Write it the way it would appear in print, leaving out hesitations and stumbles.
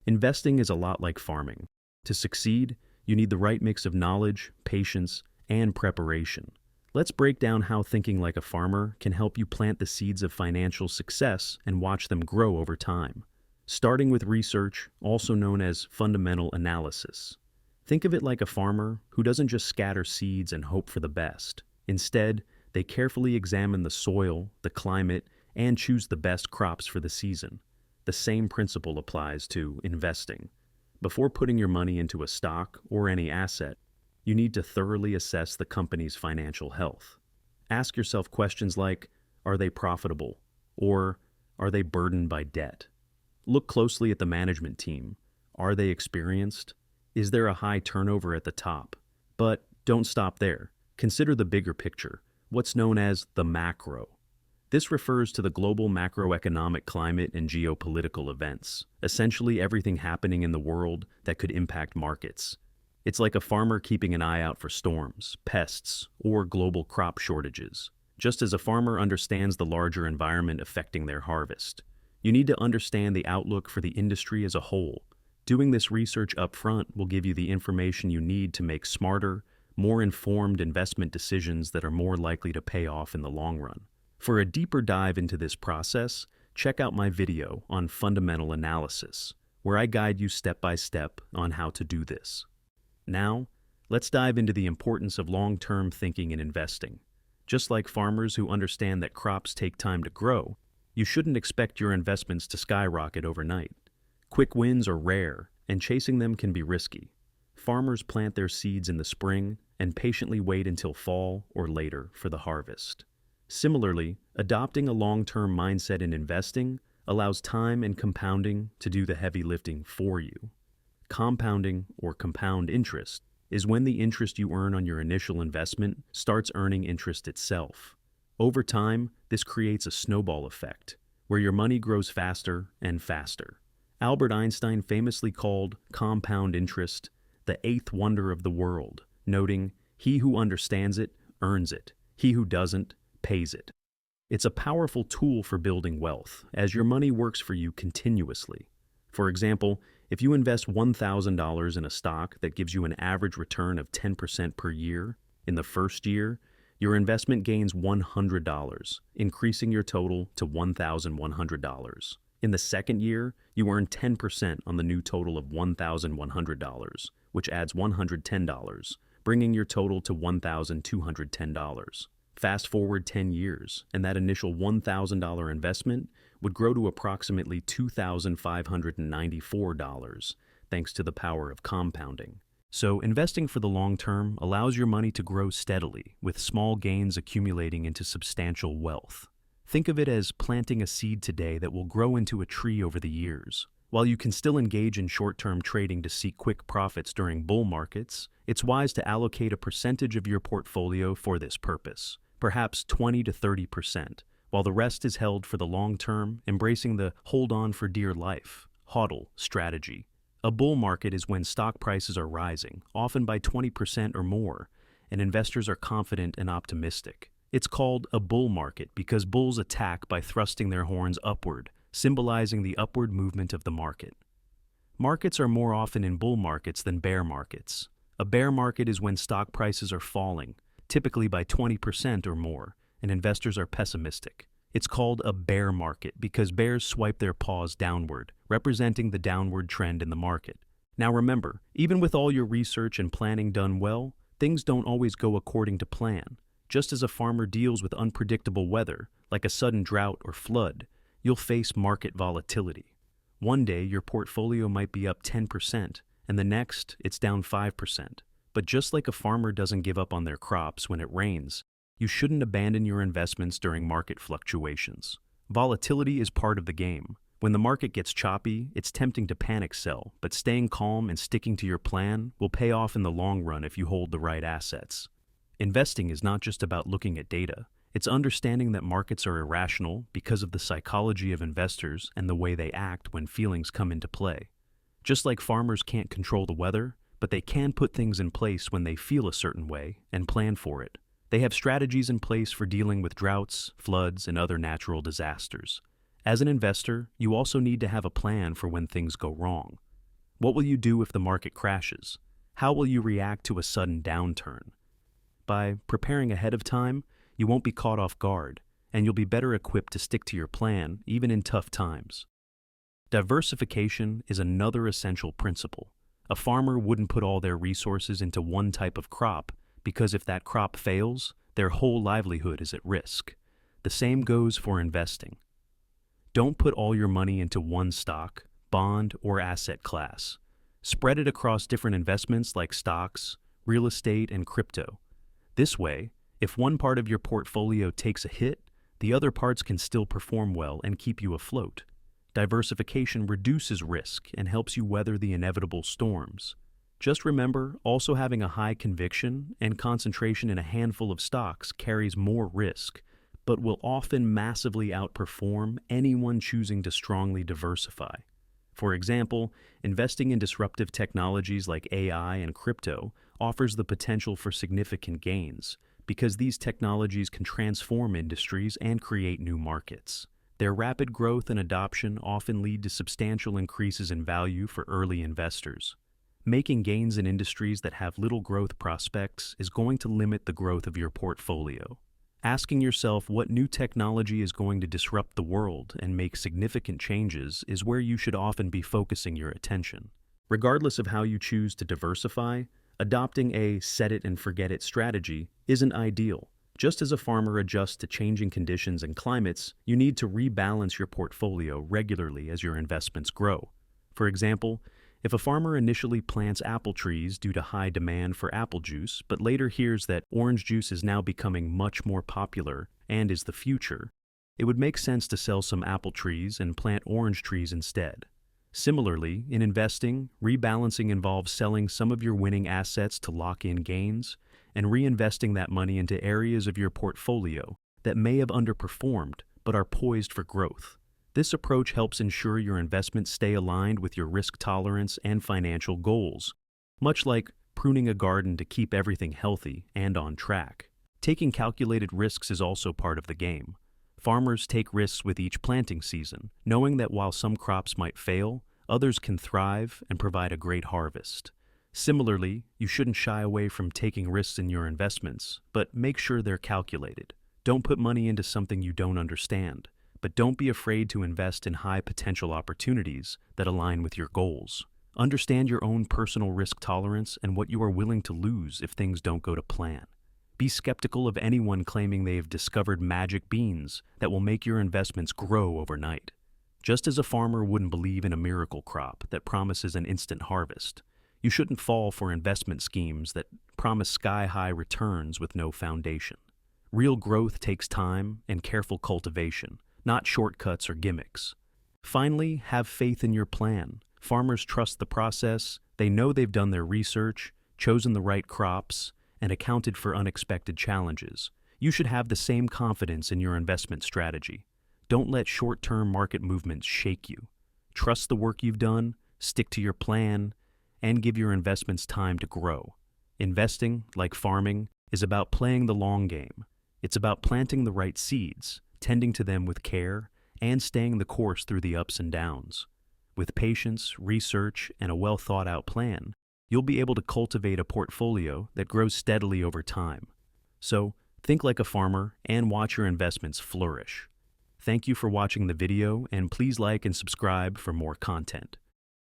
Investing is a lot like farming. To succeed, you need the right mix of knowledge, patience, and preparation. Let's break down how thinking like a farmer can help you plant the seeds of financial success and watch them grow over time. Starting with research, also known as fundamental analysis. Think of it like a farmer who doesn't just scatter seeds and hope for the best. Instead, they carefully examine the soil, the climate, and choose the best crops for the season. The same principle applies to investing. Before putting your money into a stock or any asset, you need to thoroughly assess the company's financial health. Ask yourself questions like, are they profitable? Or are they burdened by debt? Look closely at the management team. Are they experienced? Is there a high turnover at the top? But don't stop there. Consider the bigger picture, what's known as the macro. This refers to the global macroeconomic climate and geopolitical events, essentially everything happening in the world that could impact markets. It's like a farmer keeping an eye out for storms, pests, or global crop shortages. Just as a farmer understands the larger environment affecting their harvest, you need to understand the outlook for the industry as a whole. Doing this research up front will give you the information you need to make smarter, more informed investment decisions that are more likely to pay off in the long run. For a deeper dive into this process, check out my video on fundamental analysis, where I guide you step by step on how to do this. Now, let's dive into the importance of long-term thinking in investing. Just like farmers who understand that crops take time to grow, you shouldn't expect your investments to skyrocket overnight. Quick wins are rare, and chasing them can be risky. Farmers plant their seeds in the spring and patiently wait until fall or later for the harvest. Similarly, adopting a long-term mindset in investing allows time and compounding to do the heavy lifting for you. Compounding, or compound interest, is when the interest you earn on your initial investment starts earning interest itself. Over time, this creates a snowball effect, where your money grows faster and faster. Albert Einstein famously called compound interest the eighth wonder of the world, noting, "He who understands it earns it. He who doesn't pays it." It's a powerful tool for building wealth, as your money works for you continuously. For example, if you invest $1,000 in a stock that gives you an average return of 10% per year, in the first year, your investment gains $100, increasing your total to $1,100. In the second year, you earn 10% on the new total of $1,100, which adds $110, bringing your total to $1,210. Fast forward 10 years, and that initial $1,000 investment would grow to approximately $2,594, thanks to the power of compounding. So, investing for the long term allows your money to grow steadily, with small gains accumulating into substantial wealth. Think of it as planting a seed today that will grow into a tree over the years. While you can still engage in short-term trading to seek quick profits during bull markets, it's wise to allocate a percentage of your portfolio for this purpose, perhaps 20 to 30%, while the rest is held for the long term, embracing the hold on for dear life, HODL strategy. A bull market is when stock prices are rising, often by 20% or more, and investors are confident and optimistic. It's called a bull market because bulls attack by thrusting their horns upward, symbolizing the upward movement of the market. Markets are more often in bull markets than bear markets. A bear market is when stock prices are falling, typically by 20% or more, and investors are pessimistic. It's called a bear market because bears swipe their paws downward, representing the downward trend in the market. Now remember, even with all your research and planning done well, things don't always go according to plan. Just as a farmer deals with unpredictable weather, like a sudden drought or flood, you'll face market volatility. One day, your portfolio might be up 10%, and the next, it's down 5%. But just like a farmer doesn't give up on their crops when it rains, you shouldn't abandon your investments during market fluctuations. Volatility is part of the game. When the market gets choppy, it's tempting to panic sell, but staying calm and sticking to your plan will pay off in the long run if you hold the right assets. Investing is not just about looking at data. It's understanding that markets are irrational because of the psychology of investors and the way they act when feelings come into play. Just like farmers can't control the weather, but they can put things in place when they feel a certain way and plan for it. They have strategies in place for dealing with droughts, floods, and other natural disasters. As an investor, you also need to have a plan for when things go wrong. What will you do if the market crashes? How will you react to a sudden downturn? By preparing ahead of time, you won't be caught off guard, and you'll be better equipped to stick to your plan even in tough times. Diversification is another essential principle. A farmer wouldn't put all their resources into one type of crop because if that crop fails, their whole livelihood is at risk. The same goes for investing. Don't put all your money into one stock, bond, or asset class. Spread it across different investments like stocks, real estate, and crypto. This way, if one part of your portfolio takes a hit, the other parts can still perform well and keep you afloat. Diversification reduces risk and helps you weather the inevitable storms. Just remember, also having a high conviction and concentration in a handful of stocks carries more risk, but will often massively outperform anyone choosing to strongly diversify. For example, investing in disruptive technologies like AI and crypto offers the potential for significant gains because these technologies can transform industries and create new markets. Their rapid growth and adoption often lead to substantial increases in value for early investors. Making gains in industries that have little growth prospects is going to limit the growth of your portfolio. Asking yourself what new technology is going to disrupt the world and make significant changes is where you should often be focusing your attention. Regardless of how you choose to diversify, adopting a set-it-and-forget-it strategy isn't ideal. Just as a farmer adjusts to changing conditions and climates, you need to rebalance your portfolio regularly as your investments grow. For example, if a farmer initially plants apple trees due to high demand for apple juice, but later hears that orange juice is now becoming much more popular and is the future, it would make sense to sell some apple trees and plant orange trees instead. Similarly, in investing, rebalancing involves selling some of your winning assets to lock in gains and reinvesting that money into areas of your portfolio that may have underperformed but are poised for growth. This approach helps ensure your investments stay aligned with your risk tolerance and financial goals, much like pruning a garden to keep everything healthy and on track. Taking calculated risks is also part of the game. Farmers take risks with each planting season, knowing that while some crops might fail, others can thrive and provide a great harvest. Similarly, you shouldn't shy away from taking risks in your investments, but make sure they're calculated. Don't put money into something you don't understand, but don't be afraid to invest in high potential opportunities that align with your goals. Understand your own personal risk tolerance and what you are willing to lose if things don't go to plan. Be skeptical of anyone claiming they have discovered magic beans that will make your investments grow overnight. Just as a farmer wouldn't believe in a miracle crop that promises an instant harvest, you shouldn't fall for investment schemes that promise sky-high returns with no foundation. Real growth takes time and careful cultivation, not shortcuts or gimmicks. Finally, have faith in your plan. Farmers trust the process, they know they've done their research, chosen the right crops, and accounted for unexpected challenges. You should have the same confidence in your investment strategy. Don't let short-term market movements shake you. Trust the work you've done, stick to your plan, and give your investments time to grow. Investing, like farming, is about playing the long game. It's about planting the right seeds, tending to them with care, and staying the course through the ups and downs. With patience, research, and a well-thought-out plan, you'll be able to cultivate a portfolio that grows steadily over time. So, think like a farmer and watch your investments flourish. Thank you for watching the video, and please like and subscribe for more content.